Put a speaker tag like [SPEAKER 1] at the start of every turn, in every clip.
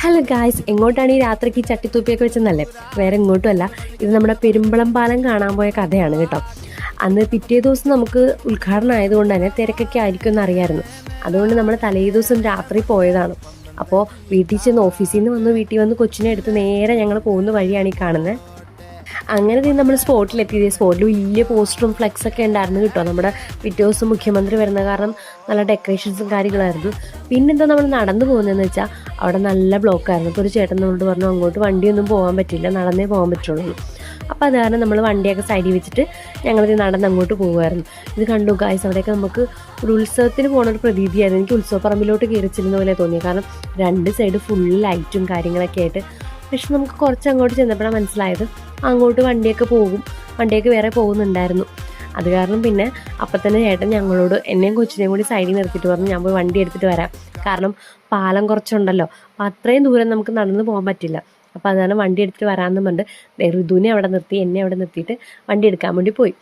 [SPEAKER 1] Hello guys, എങ്ങോട്ടാണ് ഈ രാത്രിക്ക് ചട്ടിത്തൂപ്പിയൊക്കെ വെച്ചെന്നല്ലേ? വേറെ എങ്ങോട്ടുമല്ല, ഇത് നമ്മുടെ പെരുമ്പളം പാലം കാണാൻ പോയ കഥയാണ് കേട്ടോ. അന്ന് പിറ്റേ ദിവസം നമുക്ക് ഉദ്ഘാടനം ആയതുകൊണ്ട് തന്നെ തിരക്കൊക്കെ ആയിരിക്കും എന്നറിയാമായിരുന്നു. അതുകൊണ്ട് നമ്മൾ തലേ ദിവസം രാത്രി പോയതാണ്. അപ്പോൾ വീട്ടിൽ ചെന്ന് ഓഫീസിൽ നിന്ന് വീട്ടിൽ വന്ന് കൊച്ചിനെ എടുത്ത് നേരെ ഞങ്ങൾ പോകുന്ന വഴിയാണ് ഈ കാണുന്നത്. അങ്ങനെ നമ്മൾ സ്പോട്ടിലെത്തിയത്. സ്പോട്ടിൽ വലിയ പോസ്റ്ററും ഫ്ലെക്സൊക്കെ ഉണ്ടായിരുന്നു കേട്ടോ. നമ്മുടെ പിറ്റേ ദിവസം മുഖ്യമന്ത്രി വരുന്ന കാരണം നല്ല ഡെക്കറേഷൻസും കാര്യങ്ങളായിരുന്നു. പിന്നെന്താ നമ്മൾ നടന്നു പോകുന്നതെന്ന് വെച്ചാൽ അവിടെ നല്ല ബ്ലോക്കായിരുന്നു. അപ്പോൾ ഒരു ചേട്ടൻ നമ്മളോട് പറഞ്ഞു അങ്ങോട്ട് വണ്ടിയൊന്നും പോകാൻ പറ്റില്ല, നടന്നേ പോകാൻ പറ്റുള്ളൂ. അപ്പോൾ അത് കാരണം നമ്മൾ വണ്ടിയൊക്കെ സൈഡിൽ വെച്ചിട്ട് ഞങ്ങളിത് നടന്ന് അങ്ങോട്ട് പോകുമായിരുന്നു. ഇത് കണ്ടു ഗായ്സ്, അവിടെയൊക്കെ നമുക്ക് ഒരു ഉത്സവത്തിന് പോകുന്ന ഒരു പ്രതീതിയായിരുന്നു. എനിക്ക് ഉത്സവപ്പറമ്പിലോട്ട് കയറിച്ചിരുന്ന പോലെ തോന്നി. കാരണം രണ്ട് സൈഡ് ഫുൾ ലൈറ്റും കാര്യങ്ങളൊക്കെ ആയിട്ട്. പക്ഷെ നമുക്ക് കുറച്ച് അങ്ങോട്ട് ചെന്നപ്പോഴാണ് മനസ്സിലായത് അങ്ങോട്ട് വണ്ടിയൊക്കെ വേറെ പോകുന്നുണ്ടായിരുന്നു. അത് കാരണം പിന്നെ അപ്പം തന്നെ ചേട്ടൻ ഞങ്ങളോട് എന്നെയും കൊച്ചിനെയും കൂടി സൈഡിൽ നിർത്തിയിട്ട് പറഞ്ഞു ഞാൻ പോയി വണ്ടി എടുത്തിട്ട് വരാം. കാരണം പാലം കുറച്ചുണ്ടല്ലോ, അപ്പം അത്രയും ദൂരം നമുക്ക് നടന്ന് പോകാൻ പറ്റില്ല. അപ്പോൾ അതാണ് വണ്ടി എടുത്തിട്ട് വരാമെന്ന് പറഞ്ഞിട്ട് ഋതുവിനെ അവിടെ നിർത്തി എന്നെ അവിടെ നിർത്തിയിട്ട് വണ്ടി എടുക്കാൻ വേണ്ടി പോയി.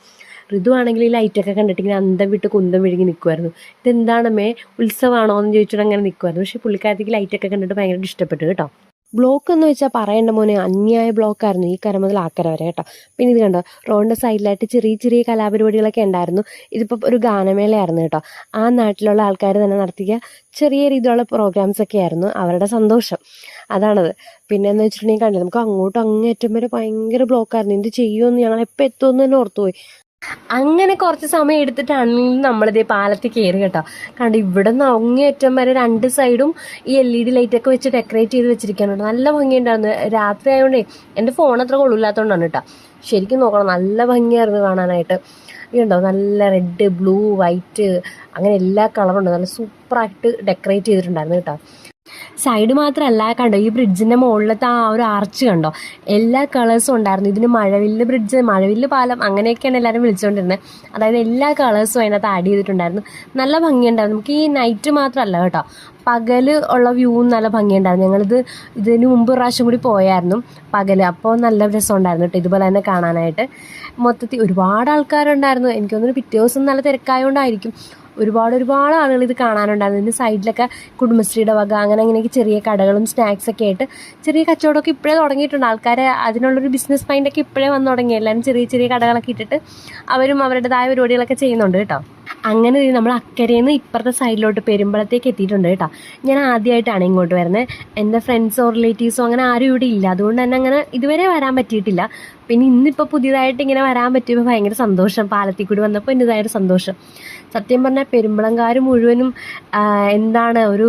[SPEAKER 1] ഋതു ആണെങ്കിൽ ഈ ലൈറ്റൊക്കെ കണ്ടിട്ട് ഇങ്ങനെ അന്തം വിട്ട് കുന്തം വിഴുങ്ങി നിൽക്കുമായിരുന്നു. ഇതെന്താണമ്മേ, ഉത്സവമാണോ എന്ന് ചോദിച്ചിട്ട് അങ്ങനെ നിൽക്കുമായിരുന്നു. പക്ഷേ പുള്ളിക്കാരത്തേക്ക് ലൈറ്റൊക്കെ കണ്ടിട്ട് ഭയങ്കര ഇഷ്ടപ്പെട്ടു കേട്ടോ. ബ്ലോക്ക് എന്ന് വെച്ചാൽ പറയേണ്ട മോനെ, അന്യായ ബ്ലോക്കായിരുന്നു ഈ കര മുതൽ ആക്കര വരെ കേട്ടോ. പിന്നെ ഇത് കണ്ടോ, റോഡിൻ്റെ സൈഡിലായിട്ട് ചെറിയ ചെറിയ കലാപരിപാടികളൊക്കെ ഉണ്ടായിരുന്നു. ഇതിപ്പോൾ ഒരു ഗാനമേളയായിരുന്നു കേട്ടോ. ആ നാട്ടിലുള്ള ആൾക്കാർ തന്നെ നടത്തിയ ചെറിയ രീതിയിലുള്ള പ്രോഗ്രാംസ് ഒക്കെ ആയിരുന്നു അവരുടെ സന്തോഷം. അതാണത്. പിന്നെ എന്ന് വെച്ചിട്ടുണ്ടെങ്കിൽ കണ്ടില്ല, നമുക്ക് അങ്ങോട്ടും അങ്ങേറ്റം വരെ ഭയങ്കര ബ്ലോക്കായിരുന്നു. എന്ത് ചെയ്യുമെന്ന് ഞങ്ങൾ എപ്പോൾ എത്തുമെന്ന് തന്നെ ഓർത്തുപോയി. അങ്ങനെ കുറച്ച് സമയം എടുത്തിട്ടാണെങ്കിലും നമ്മളിതേ പാലത്തിൽ കയറി കേട്ടോ. കണ്ട് ഇവിടെ നിന്ന് അങ്ങേയറ്റം വരെ രണ്ട് സൈഡും ഈ LED ലൈറ്റൊക്കെ വെച്ച് ഡെക്കറേറ്റ് ചെയ്ത് വെച്ചിരിക്കാനുണ്ട്. നല്ല ഭംഗിയുണ്ടായിരുന്നു. രാത്രി ആയതുകൊണ്ടേ എൻ്റെ ഫോൺ അത്ര കൊള്ളില്ലാത്തതുകൊണ്ടാണ് കേട്ടോ. ശരിക്കും നോക്കണം, നല്ല ഭംഗിയായിരുന്നു കാണാനായിട്ട്. ഇതുണ്ടോ, നല്ല റെഡ്, ബ്ലൂ, വൈറ്റ് അങ്ങനെ എല്ലാ കളറും ഉണ്ട്. നല്ല സൂപ്പറായിട്ട് ഡെക്കറേറ്റ് ചെയ്തിട്ടുണ്ടായിരുന്നു കേട്ടോ. സൈഡ് മാത്രമല്ല, കണ്ടോ ഈ ബ്രിഡ്ജിൻ്റെ മുകളിലത്തെ ആ ഒരു ആർച്ച് കണ്ടോ, എല്ലാ കളേഴ്സും ഉണ്ടായിരുന്നു. ഇതിന് മഴവില്ല് പാലം അങ്ങനെയൊക്കെയാണ് എല്ലാവരും വിളിച്ചുകൊണ്ടിരുന്നത്. അതായത് എല്ലാ കളേഴ്സും അതിനകത്ത് ആഡ് ചെയ്തിട്ടുണ്ടായിരുന്നു. നല്ല ഭംഗിയുണ്ടായിരുന്നു. നമുക്ക് ഈ നൈറ്റ് മാത്രമല്ല കേട്ടോ, പകൽ ഉള്ള വ്യൂവും നല്ല ഭംഗിയുണ്ടായിരുന്നു. ഇതിന് മുമ്പ് പ്രാവശ്യം കൂടി പോയായിരുന്നു പകൽ. അപ്പോൾ നല്ല രസമുണ്ടായിരുന്നു കേട്ടോ ഇതുപോലെ തന്നെ കാണാനായിട്ട്. മൊത്തത്തിൽ ഒരുപാട് ആൾക്കാരുണ്ടായിരുന്നു. എനിക്ക് തോന്നുന്നു പിറ്റേ ദിവസം നല്ല തിരക്കായതുകൊണ്ടായിരിക്കും ഒരുപാട് ആളുകൾ ഇത് കാണാനുണ്ടായിരുന്നു. ഇതിൻ്റെ സൈഡിലൊക്കെ കുടുംബശ്രീയുടെ വക അങ്ങനെയൊക്കെ ചെറിയ കടകളും സ്നാക്സൊക്കെ ആയിട്ട് ചെറിയ കച്ചവടമൊക്കെ ഇപ്പോഴേ തുടങ്ങിയിട്ടുണ്ട്. ആൾക്കാർ അതിനുള്ളൊരു ബിസിനസ് മൈൻഡൊക്കെ ഇപ്പോഴേ വന്നു തുടങ്ങി. എല്ലാവരും ചെറിയ കടകളൊക്കെ ഇട്ടിട്ട് അവരും അവരുടേതായ പരിപാടികളൊക്കെ ചെയ്യുന്നുണ്ട് കേട്ടോ. അങ്ങനെ നമ്മൾ അക്കരയിൽ നിന്ന് ഇപ്പുറത്തെ സൈഡിലോട്ട് പെരുമ്പളത്തേക്ക് എത്തിയിട്ടുണ്ട് കേട്ടോ. ഞാൻ ആദ്യമായിട്ടാണ് ഇങ്ങോട്ട് വരുന്നത്. എൻ്റെ ഫ്രണ്ട്സോ റിലേറ്റീവ്സോ അങ്ങനെ ആരും ഇവിടെ ഇല്ല. അതുകൊണ്ട് തന്നെ അങ്ങനെ ഇതുവരെ വരാൻ പറ്റിയിട്ടില്ല. പിന്നെ ഇന്നിപ്പോൾ പുതിയതായിട്ട് ഇങ്ങനെ വരാൻ പറ്റിയപ്പോൾ ഭയങ്കര സന്തോഷം. പാലത്തിൽ കൂടി വന്നപ്പോൾ എൻ്റെതായൊരു സന്തോഷം. സത്യം പറഞ്ഞാൽ പെരുമ്പളംകാർ മുഴുവനും എന്താണ് ഒരു